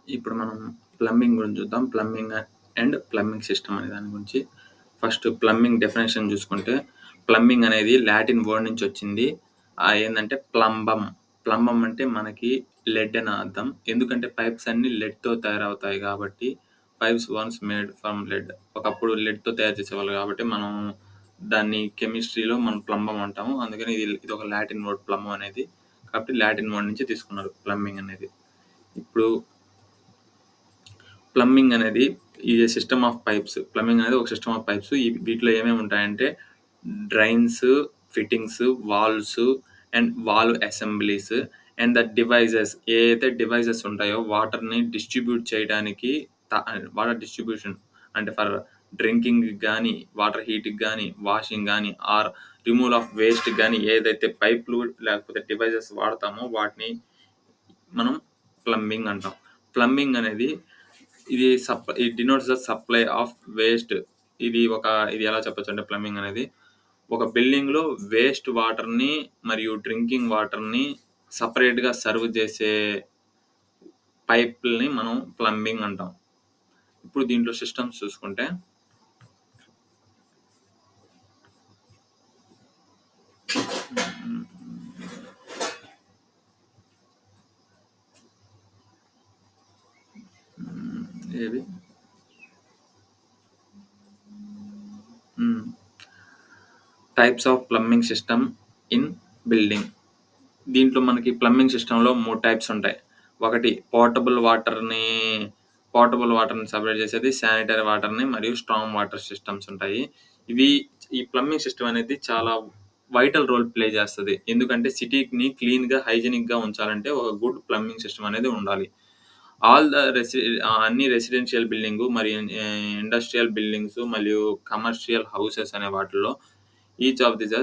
ఇప్పుడు మనం ప్లంబింగ్ గురించి చూద్దాం. ప్లంబింగ్ సిస్టమ్ అనే దాని గురించి. ఫస్ట్ ప్లంబింగ్ డెఫినిషన్ చూసుకుంటే, ప్లంబింగ్ అనేది లాటిన్ వర్డ్ నుంచి వచ్చింది. ఏందంటే ప్లంబమ్. ప్లంబమ్ అంటే మనకి లెడ్ అని అర్థం. ఎందుకంటే పైప్స్ అన్నీ లెడ్‌తో తయారవుతాయి కాబట్టి, pipes once made from lead. ఒకప్పుడు లెడ్‌తో తయారు చేసేవాళ్ళు కాబట్టి, మనం దాన్ని కెమిస్ట్రీలో మనం ప్లంబమ్ అంటాము. అందుకని ఇదొక లాటిన్ వర్డ్ ప్లంబమ్ అనేది. కాబట్టి లాటిన్ వర్డ్ నుంచి తీసుకున్నారు ప్లంబింగ్ అనేది. ఇప్పుడు ప్లంబింగ్ అనేది సిస్టమ్ ఆఫ్ పైప్స్. ప్లంబింగ్ అనేది ఒక సిస్టమ్ ఆఫ్ పైప్స్. వీటిలో ఏమేమి ఉంటాయంటే drains, fittings, valves and valve assemblies and the devices. ఏదైతే డివైజెస్ ఉంటాయో వాటర్‌ని డిస్ట్రిబ్యూట్ చేయడానికి వాటర్ డిస్ట్రిబ్యూషన్ అంటే ఫర్ డ్రింకింగ్‌కి గానీ, వాటర్ హీట్‌కి గానీ, వాషింగ్ గానీ ఆర్ రిమూవల్ ఆఫ్ వేస్ట్‌కి గానీ ఏదైతే పైపులు లేకపోతే డివైజెస్ వాడతామో వాటిని మనం ప్లంబింగ్ అంటాం. ప్లంబింగ్ అనేది it denotes the supply of waste. ఇది ఎలా చెప్పొచ్చంటే ప్లంబింగ్ అనేది ఒక బిల్డింగ్‌లో వేస్ట్ వాటర్‌ని మరియు డ్రింకింగ్ వాటర్‌ని సెపరేట్‌గా సర్వ్ చేసే పైపుల్ని మనం ప్లంబింగ్ అంటాం. ఇప్పుడు దీంట్లో సిస్టమ్స్ చూసుకుంటే ఏవి types of plumbing system in building. దీంట్లో మనకి ప్లంబింగ్ సిస్టంలో 3 టైప్స్ ఉంటాయి. ఒకటి పోర్టబుల్ వాటర్‌ని సెపరేట్ చేసేది, శానిటరీ వాటర్‌ని మరియు స్ట్రాంగ్ వాటర్ సిస్టమ్స్ ఉంటాయి. ఇవి ఈ ప్లంబింగ్ సిస్టమ్ అనేది చాలా వైటల్ రోల్ ప్లే చేస్తది. ఎందుకంటే సిటీని క్లీన్‌గా, హైజీనిక్‌గా ఉంచాలంటే ఒక గుడ్ ప్లంబింగ్ సిస్టమ్ అనేది ఉండాలి. అన్ని రెసిడెన్షియల్ బిల్డింగు మరియు ఇండస్ట్రియల్ బిల్డింగ్స్ మరియు కమర్షియల్ హౌసెస్ అనే వాటిల్లో ఈచ్ ఆఫ్ దిస్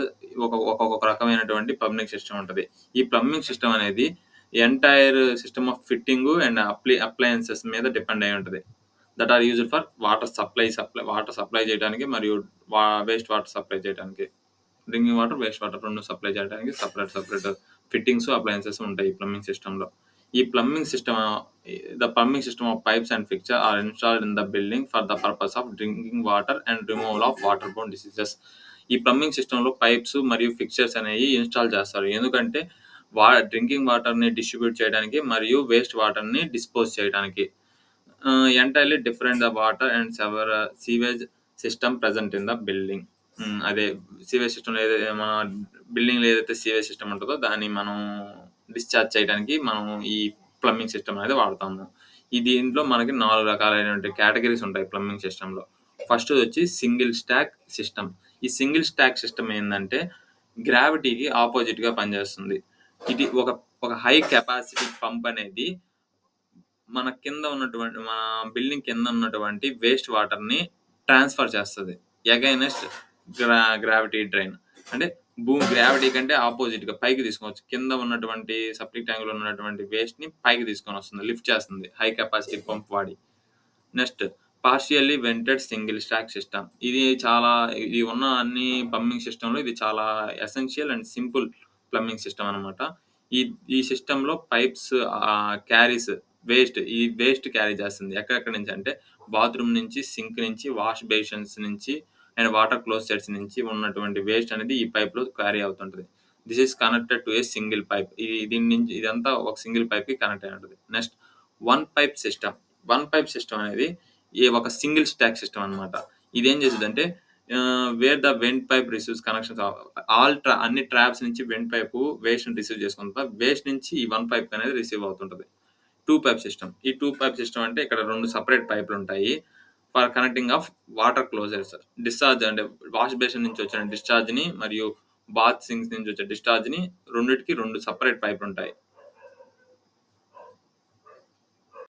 ఒక్కొక్క రకమైనటువంటి ప్లంబింగ్ సిస్టమ్ ఉంటది. ఈ ప్లంబింగ్ సిస్టమ్ అనేది entire system of fitting and appliances మీద డిపెండ్ అయ్యి ఉంటది. That are used for water supply చేయడానికి మరియు వేస్ట్ వాటర్ సప్లై చేయడానికి. Drinking water, waste water 2 supply చేయడానికి సెపరేట్ ఫిట్టింగ్స్, అప్లయెన్సెస్ ఉంటాయి ఈ ప్లంబింగ్ సిస్టమ్‌లో. ఈ plumbing system the plumbing system of pipes and fixture are installed in the building for the purpose of drinking water and removal of water borne diseases. ఈ plumbing సిస్టమ్‌లో pipes మరియు fixtures అనేవి install చేస్తారు. ఎందుకంటే drinking వాటర్‌ని distribute చేయడానికి మరియు waste వాటర్‌ని డిస్పోజ్ చేయడానికి. Entirely different the water and sewage system present in the building. అదే సీవేజ్ సిస్టమ్‌లో మన బిల్డింగ్‌లో ఏదైతే సీవేజ్ సిస్టమ్ ఉంటదో దాన్ని మనం డిశ్చార్జ్ చేయడానికి మనం ఈ ప్లంబింగ్ సిస్టమ్ అనేది వాడతాము. దీంట్లో మనకి 4 రకాలైనటువంటి కేటగరీస్ ఉంటాయి ప్లంబింగ్ సిస్టమ్‌లో. ఫస్ట్‌దొచ్చి సింగిల్ స్టాక్ సిస్టమ్. ఈ సింగిల్ స్టాక్ సిస్టమ్ ఏందంటే గ్రావిటీకి ఆపోజిట్‌గా పనిచేస్తుంది. ఇది ఒక హై కెపాసిటీ పంప్ అనేది మన బిల్డింగ్ కింద ఉన్నటువంటి వేస్ట్ వాటర్‌ని ట్రాన్స్‌ఫర్ చేస్తది. Against gravity drain. అంటే గ్రావిటీ కంటే అపోజిట్‌గా పైకి తీసుకోవచ్చు. కింద ఉన్నటువంటి సెప్టిక్ ట్యాంక్‌లో ఉన్నటువంటి వేస్ట్‌ని పైకి తీసుకొనొస్తుంది. లిఫ్ట్ చేస్తుంది. హై కెపాసిటీ పంప్ వాడి. Next partially వెంటెడ్ single stack system. ఇది ఉన్న అన్ని ప్లంబింగ్ సిస్టమ్‌లో ఇది చాలా essential and simple plumbing system అనమాట. ఈ ఈ సిస్టమ్‌లో పైప్స్ వేస్ట్ క్యారీ చేస్తుంది. ఎక్కడెక్కడి నుంచి అంటే బాత్రూమ్ నుంచి, సింక్ నుంచి, వాష్ బేసిన్స్ నుంచి అండ్ వాటర్ క్లోసెట్స్ నుంచి ఉన్నటువంటి వేస్ట్ అనేది ఈ పైప్‌లో క్యారీ అవుతుంటది. This is connected to a single pipe. ఇదంతా ఒక సింగిల్ పైప్‌కి కనెక్ట్ అయి ఉంటది. Next one pipe system. One pipe system అనేది ఒక సింగిల్ స్టాక్ సిస్టమ్ అనమాట. ఇదేం చేసిద్దంటే where the vent pipe receives connections అన్ని ట్రాప్స్ నుంచి వెంట్ పైపు వేస్ట్‌ని రిసీవ్ చేసుకుంటా. వేస్ట్ నుంచి ఈ వన్ పైప్ అనేది రిసీవ్ అవుతుంటది. 2 పైప్ సిస్టమ్. ఈ 2 పైప్ సిస్టమ్ అంటే ఇక్కడ 2 సెపరేట్ పైపులుంటాయి. For connecting of water closers. Discharge అంటే వాష్ బేసిన్ నుంచి వచ్చిన డిశ్చార్జ్‌ని మరియు బాత్ సింక్స్ నుంచి వచ్చే డిశ్చార్జ్‌ని రెండిటికి 2 సెపరేట్ పైపులుంటాయి.